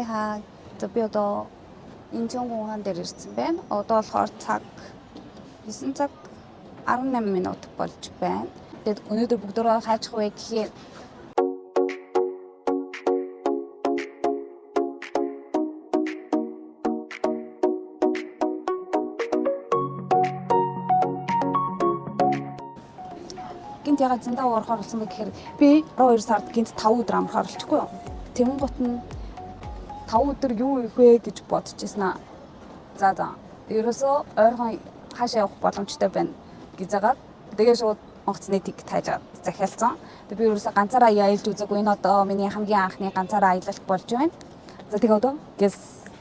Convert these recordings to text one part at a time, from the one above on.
Хай. За би одоо Инчонгунган дээр ирсэн байна. Одоо болохоор цаг 9 цаг 18 минут болж байна. Тэгээд өнөөдөр бүгдөө хайчих вэ гэхээр гинт ягаад зандаа уурахаар болсон бэ гэхээр би 12 сард гинт 5 өдөр амрахаар болчихгүй юу. Тэгмэн гот нь 5 өдөр юу их вэ гэж бодчихсон аа. За. Ерөөсөө ойрхон хаашаа явах боломжтой байна гэж загаад тэгээ шууд онгоцны тиг тааж захиалсан. Тэгээ би ерөөсөө ганцаараа аялж үзээгүй. Энэ одоо миний хамгийн анхны ганцаараа аялалт болж байна. За тэгээ одоо гэс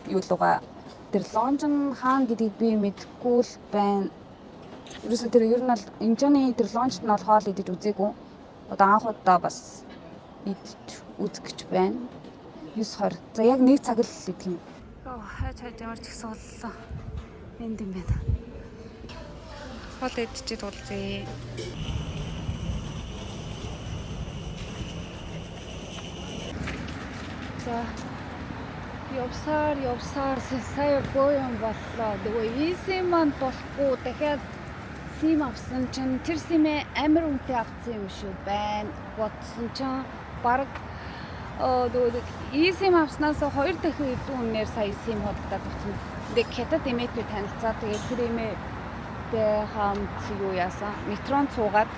юу луга тэр лонжин хаан гэдгийг би мэдэхгүй л байна. Ерөөсөө тэр ер нь бол Инчоны тэр лонжт нь бол хоол идэж үзээгүй. Одоо анх удаа бас идэж үзэх гэж байна. 9:20. За яг 1 цаг л идэх юм. Хайж ямар ч ихсэн боллоо. Энд юм байна. Хоол идчихэд уулзъя. За явсаар сая гоён боллоо. Тэгээ ийсэн маань болохгүй дахиад сим авсан чинь тэр симээ амар үнэтэй авсан юм шүү байна. Бодсон чинь баг ийсэм авснаас 2 дахин илүү үнээр сая сим худалдаад авсан. Тэгээ хятад эмээтэй танилцаа. Тэгээ тэр эмээтэй хамт юу яасан? Метронд суугаад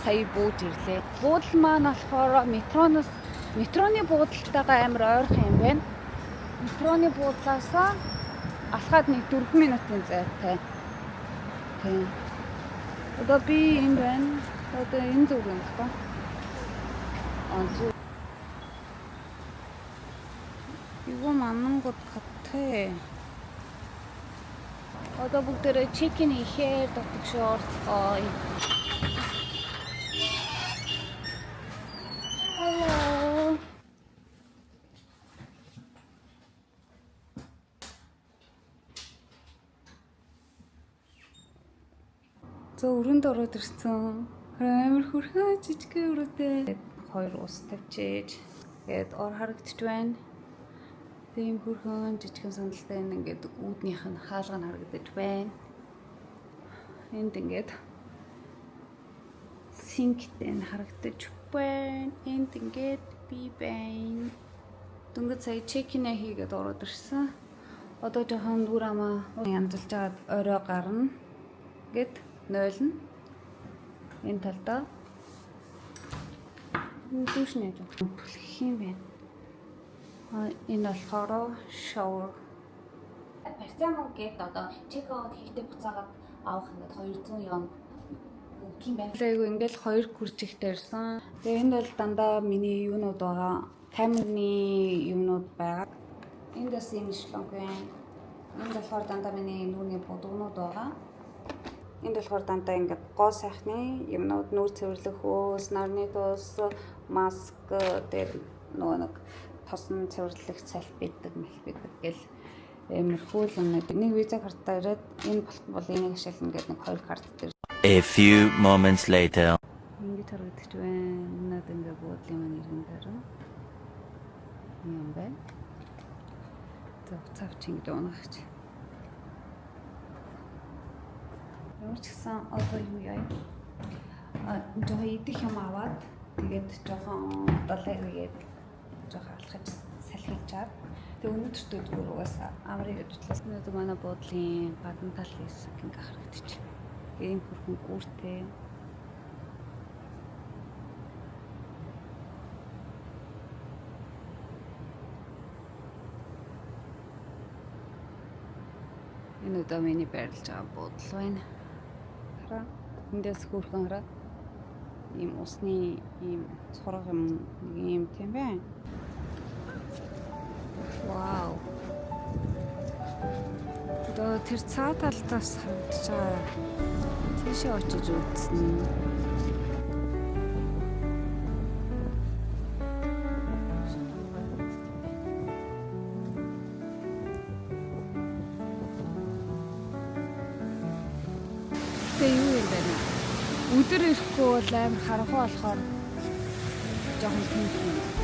сая бууж ирлээ. Буудал маань болохоор метроны буудалтайгаа амар ойрхон юм байна. Метроны буудлаас алхаад нэг 4 минутын зайтай. Тийм. Одоо би юм байна. Одоо энэ зүг юм байна. 이거 맞는 것 같아. Одоо бүгдээрээ chicken ихээр дотог шорцгой. Hello. За өрөөнд ороод ирсэн. Амар хөрхөө жижиг өрөөтэй. 2 ус тавьчээж. Тэгээд ор харагдчих байна. Тийм хөрхөн жижигхэн сандалтай ингээд үүднийх нь хаалга нь харагдаж байна. Энд ингээд синктэй нь харагдаж байна. Энд ингээд би байна. Дөнгөж сая чекинэ хийгээд ороод ирсэн. Одоо жоохон дүр амаа янзалж аваад орой гарна. Гэт 0 нь энэ талдаа дүүшнэ жоохон түлхэх юм байна. Энэ болохоор shower. Барьцаамаг гээд одоо чек аут хийхдээ буцаагаад авах ингээд 200 yen өгөх юм байна. Айгу ингээд 2 хүрчигтэй ирсэн. Тэгээ энд бол дандаа миний юунууд байгаа. Камерны юунууд байгаа. Энд бас юм шлонг байна. Энд болохоор дандаа миний нүүрний бодгонууд байгаа. Энд болохоор дандаа ингээд гоо сайхны юмнууд, нүүр цэвэрлэх хөөс, нарны тус, маск дээр нөгөө нэг тосон цэвэрлэх салфи бидэг гэл эмэрхүү л нэг виза картаа ирээд энэ бол энийг ашиглана гэдэг нэг 2 карт дээр. A few moments later. Ингээд харагдчих байна. Надад ингээд буудлын маань иргэн дээр юм байна. Цавч ингэ уунагч. Ямар ч гэсэн одоо юу яа. Жоо идэх юм аваад тэгээд жоохон долооргээд жоохон алхаж салхичаад тэг өнөөдөртөө зүгээр угаасаа амрыг хөдлөөс өнөөдөр манай буудлын гадна тал хэсэг ингээ харагдчих. Ийм хөрхөн гүүртэй. Энэ одоо миний байрлаж байгаа буудал байна. Хараа эндээс хөрхөн хараа. Ийм усны ийм цорог юм ийм тийм байна. Вау. Одоо тэр цаа талдаас харагдаж байгаа. Тийшээ очиж үзсэн. Тэгээ юу юм бэ? Өдөр ирэхгүй бол амар харанхуй болохоор жоохон тийм.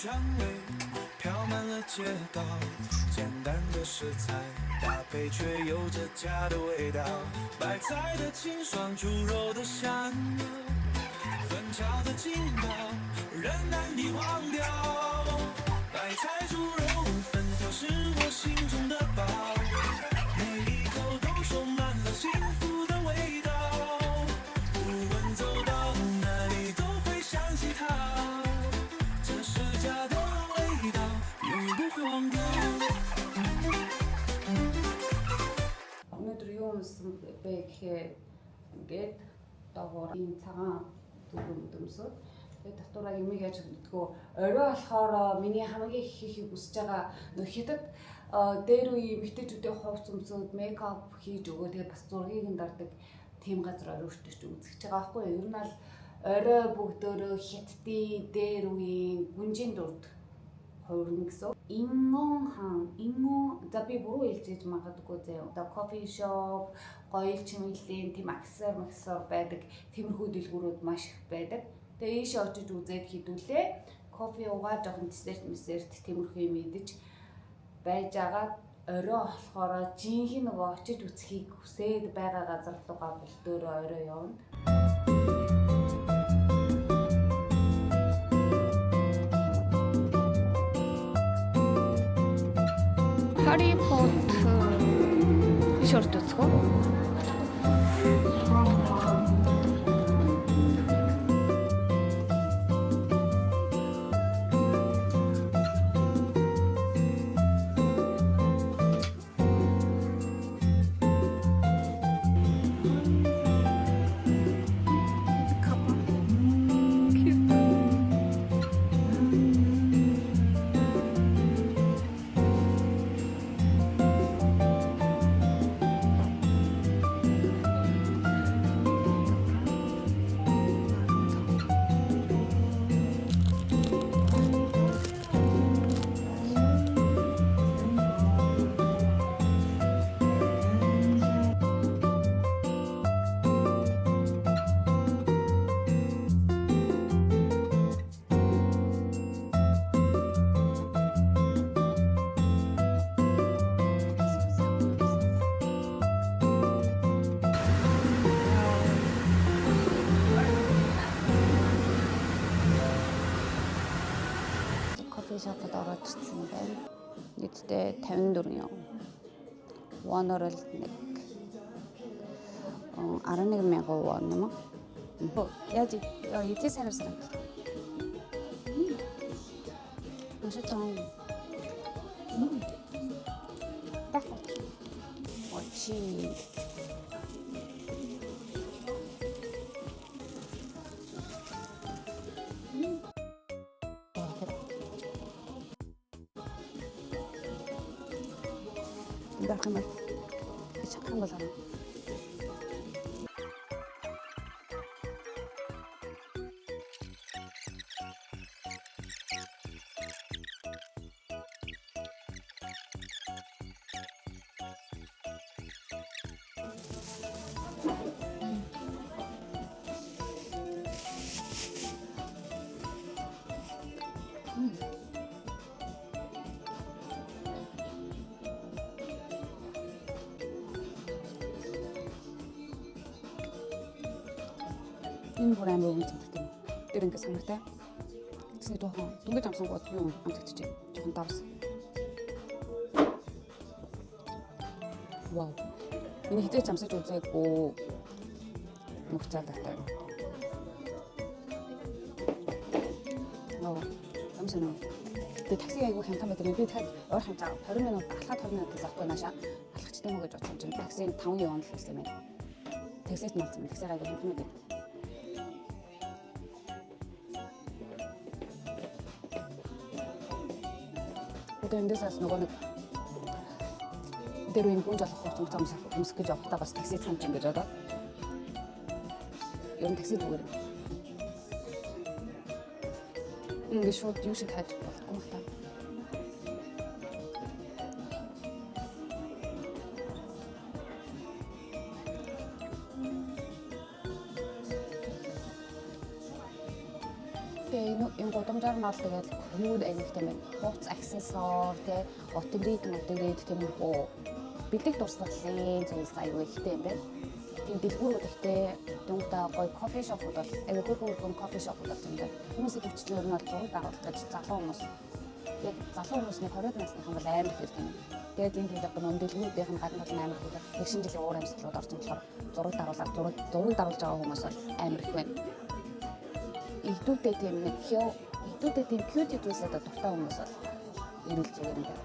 香味飘满了街道，简单的食材搭配却有着家的味道，白菜的清爽，猪肉的香热，粉条的劲道，人难以忘掉。白菜猪肉粉条是我心中的宝，每一口都充满了幸福的味道，不论走到哪里都会想起它，这是家的味道，永远不会忘掉。 Өнөөдөр юу юмсан бэ гэхээр ингээд доогоор ийм цагаан дөмсөд тэгээд татвараа юм яаж өгдөгөө орой болохоор миний хамгийн хийхийг хүсэж байгаа нөх хятад дээр үе эмэгтэйчүүдийн хувц өмсөд мейкап хийж өгөө тэгээд бас зургийг нь дардаг тийм газар өөртөө ч үзэж байгаа байхгүй юу. Ер нь аль орой бүгдөө хятадын дээр үеийн гүнжийн дурд хувирна гэсэн. Ингон хаан, за би буруу хэлж магадгүй заяа. Одоо кофе шоп, гоёл чимэглэлийн тийм аксессуар байдаг. Тиймэрхүү дэлгүүрүүд маш их байдаг. Тэгээ ийшээ очиж үзээд хідүүлээ. Кофе уугаад жоохон десерт тиймэрхүү юм идэж байж агаад орой болохоор жинхэнэ нөгөө очиж үзхийг хүсээд байгаа газар руугаа болтөөрөө орой явна. Harry Potter шорт үзэх үү? Шопод ороод ирсэн байна. Нийтдээ 54 юм. Won-оор л 11,000 won юм уу? Яаж идэх санаарсан. 맛있다. 딱. 옳지. 잠깐만. 착한 거잖아. Энэ бүр амар үнэтэй. Тэр ингэ санагтай. Тэсний жоохон дүнгийн амсангууд юу амтагдчих. Жоохон давс. Вау. Энэ хитэж амсаж үзээгүй нөхцөлтэй. Вау. Амсана. Тэгээ такси айгуу хямдхан байдаг. Би дахиад уур хамцаа 20 минут алхаад 20 минут заахгүй наашаа алхацтай мөн гэж бодсон чинь такси 5 явна л гэсэн юм байна. Таксист малцсан. Такси айгуу хямдхан байдаг. Эндээс нөгөө нэг дээр үн гүнж болох хугацаа өмсөх гэж явахдаа бас такси цамж ингэж одоо ер нь такси зүгээр ингэ шууд юу шиг хайж болохгүй юм та. Тэгээ юм гудамжаар нь бол тэгээд юу аяг тийм байна. Хууц аксессуар тий утгрид тийм үү бэлэг дурсгалын зүйлс аягүй ихтэй юм байна. Тийм дэлгүүрүүд ихтэй дүнтэй гоё кофе шопууд бол аягүй хөргөн кофе шопууд бол юм байна. Хүмүүсийн хөвчлөөр нь бол зураг байгуулах гэж залуу хүмүүс яг залуу хүмүүсний 20-д насныхан бол амар их юм. Тэгээд энэ тийм одоо дэлгүүрүүдийнх нь гадна бол амар их яг шинэ жилийн уур амьсгалууд орж болохоор зураг даруулж байгаа хүмүүс бол амар их байна. Идүүтэй тийм cute зүйлсэд дуртай хүмүүс бол ирүүл зүгээр юм байна.